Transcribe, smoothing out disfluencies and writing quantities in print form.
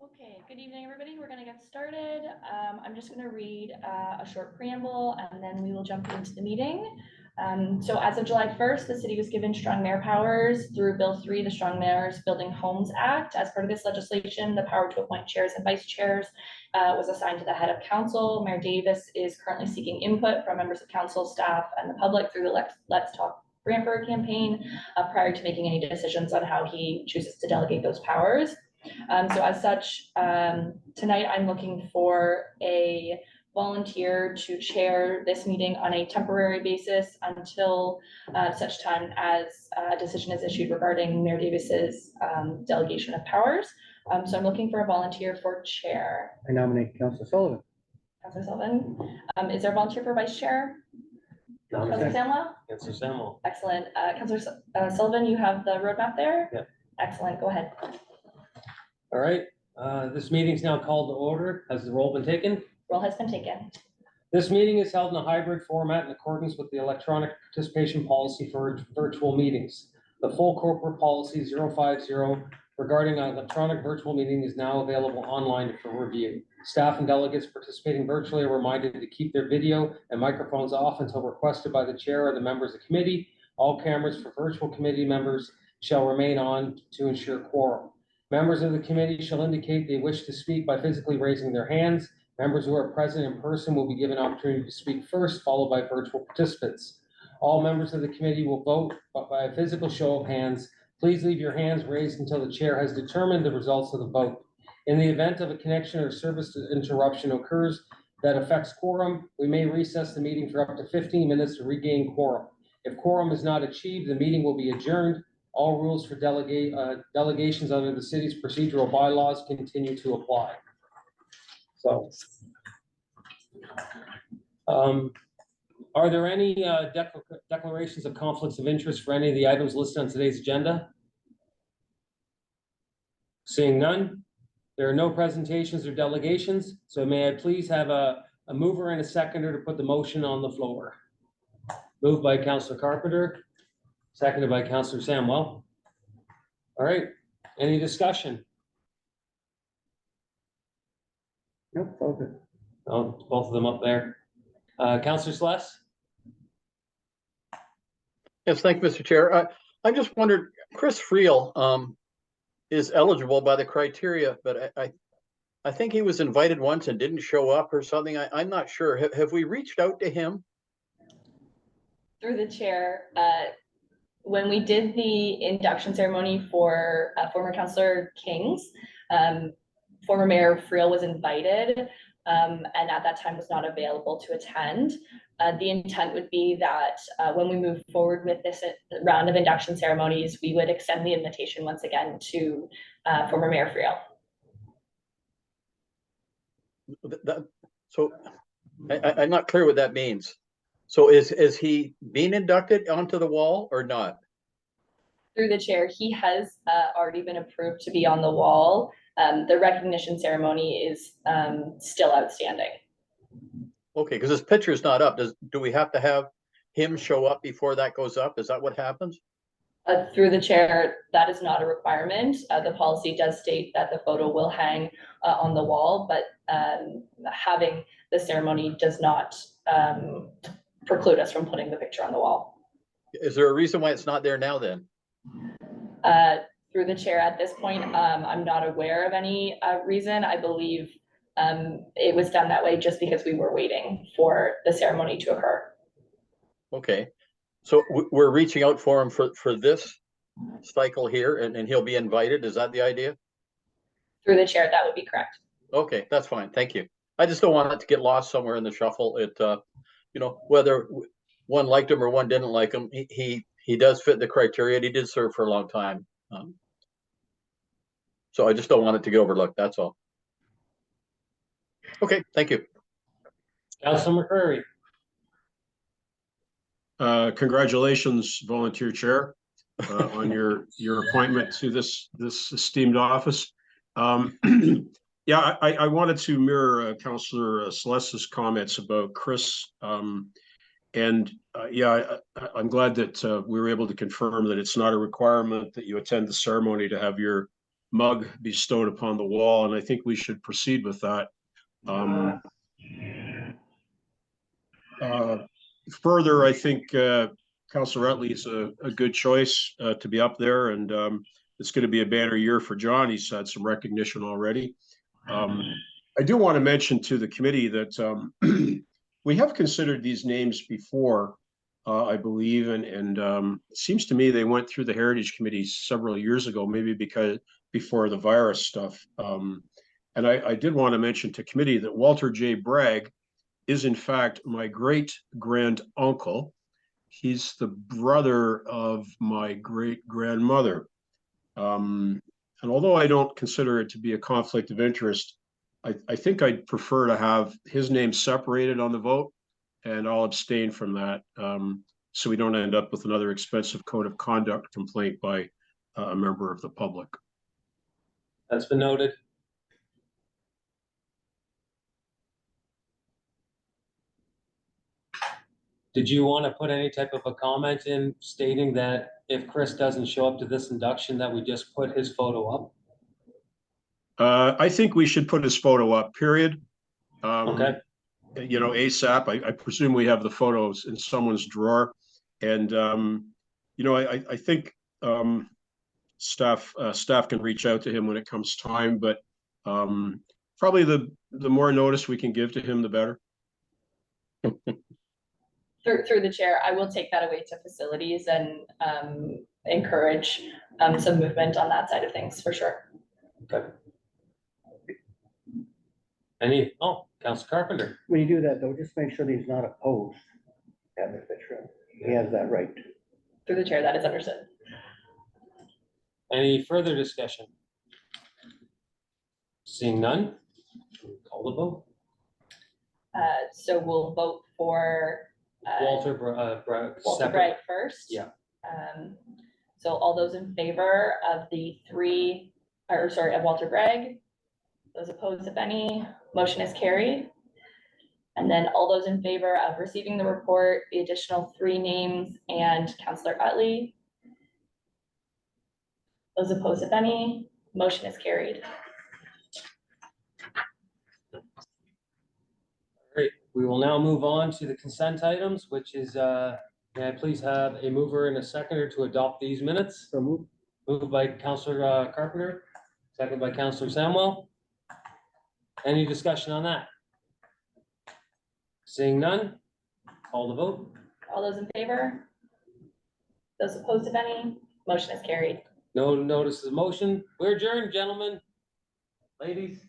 Okay, good evening, everybody. We're going to get started. I'm just going to read a short preamble and then we will jump into the meeting. So as of July 1st, the city was given strong mayor powers through Bill 3, the Strong Mayors Building Homes Act. As part of this legislation, the power to appoint chairs and vice chairs was assigned to the head of council. Mayor Davis is currently seeking input from members of council, staff, and the public through the Let's Talk Brantford campaign prior to making any decisions on how he chooses to delegate those powers. So as such, tonight I'm looking for a volunteer to chair this meeting on a temporary basis until such time as a decision is issued regarding Mayor Davis's delegation of powers. So I'm looking for a volunteer for chair. I nominate Councillor Sullivan. Councillor Sullivan. Is there a volunteer for vice chair? Councillor Samwell? Councillor Samwell. Excellent. Councillor Sullivan, you have the roadmap there? Yeah. Excellent. Go ahead. All right, this meeting is now called to order. Has the roll been taken? Roll has been taken. This meeting is held in a hybrid format in accordance with the electronic participation policy for virtual meetings. The full corporate policy 050 regarding an electronic virtual meeting is now available online for review. Staff and delegates participating virtually are reminded to keep their video and microphones off until requested by the chair or the members of the committee. All cameras for virtual committee members shall remain on to ensure quorum. Members of the committee shall indicate they wish to speak by physically raising their hands. Members who are present in person will be given opportunity to speak first, followed by virtual participants. All members of the committee will vote by a physical show of hands. Please leave your hands raised until the chair has determined the results of the vote. In the event of a connection or service interruption occurs that affects quorum, we may recess the meeting for up to 15 minutes to regain quorum. If quorum is not achieved, the meeting will be adjourned. All rules for delegations under the city's procedural bylaws continue to apply. So, are there any declarations of conflicts of interest for any of the items listed on today's agenda? Seeing none, there are no presentations or delegations. So may I please have a mover and a seconder to put the motion on the floor? Moved by Councillor Carpenter. Seconded by Councillor Samwell. All right, any discussion? Nope, all good. Oh, both of them up there. Councillor Sless? Yes, thank you, Mr. Chair. I just wondered, Chris Friel is eligible by the criteria, but I think he was invited once and didn't show up or something. I'm not sure. Have we reached out to him? Through the chair, when we did the induction ceremony for former Councillor Kings, former Mayor Friel was invited and at that time was not available to attend. The intent would be that when we move forward with this round of induction ceremonies, we would extend the invitation once again to former Mayor Friel. So I'm not clear what that means. So is he being inducted onto the wall or not? Through the chair, he has already been approved to be on the wall. The recognition ceremony is still outstanding. Okay, because his picture's not up. Do we have to have him show up before that goes up? Is that what happens? Through the chair, that is not a requirement. The policy does state that the photo will hang on the wall, but having the ceremony does not preclude us from putting the picture on the wall. Is there a reason why it's not there now then? Through the chair, at this point, I'm not aware of any reason. I believe it was done that way just because we were waiting for the ceremony to occur. Okay, so we're reaching out for him for this cycle here, and he'll be invited. Is that the idea? Through the chair, that would be correct. Okay, that's fine. Thank you. I just don't want it to get lost somewhere in the shuffle. It, you know, whether one liked him or one didn't like him, he does fit the criteria. And he did serve for a long time. So I just don't want it to get overlooked. That's all. Okay, thank you. Councillor McCreary. Congratulations, volunteer chair, on your appointment to this esteemed office. Yeah, I wanted to mirror Councillor Celeste's comments about Chris. Yeah, I'm glad that we were able to confirm that it's not a requirement that you attend the ceremony to have your mug bestowed upon the wall, and I think we should proceed with that. Further, I think Councillor Utley is a good choice to be up there, and it's going to be a banner year for John. He's had some recognition already. I do want to mention to the committee that we have considered these names before, I believe, and it seems to me they went through the Heritage Committee several years ago, maybe because before the virus stuff. And I did want to mention to committee that Walter J. Bragg is in fact my great grand uncle. He's the brother of my great grandmother. And although I don't consider it to be a conflict of interest, I think I'd prefer to have his name separated on the vote, and I'll abstain from that. So we don't end up with another expensive code of conduct complaint by a member of the public. That's been noted. Did you want to put any type of a comment in stating that if Chris doesn't show up to this induction, that we just put his photo up? I think we should put his photo up, period. Okay. You know, ASAP. I presume we have the photos in someone's drawer. And, you know, I think staff can reach out to him when it comes time, but probably the more notice we can give to him, the better. Through the chair, I will take that away to facilities and encourage some movement on that side of things for sure. Okay. Councilor Carpenter. When you do that, though, just make sure that he's not opposed to having a picture. He has that right. Through the chair, that is understood. Any further discussion? Seeing none, call the vote. So we'll vote for Walter Walter Bragg first. Yeah. So all those in favor of of Walter Bragg, those opposed, if any, motion is carried. And then all those in favor of receiving the report, the additional 3 names, and Councillor Utley. Those opposed, if any, motion is carried. Great. We will now move on to the consent items, which is, may I please have a mover and a seconder to adopt these minutes? So move. Moved by Councillor Carpenter, second by Councillor Samwell. Any discussion on that? Seeing none, call the vote. All those in favor? Those opposed, if any, motion is carried. No notice of motion. We're adjourned, gentlemen. Ladies.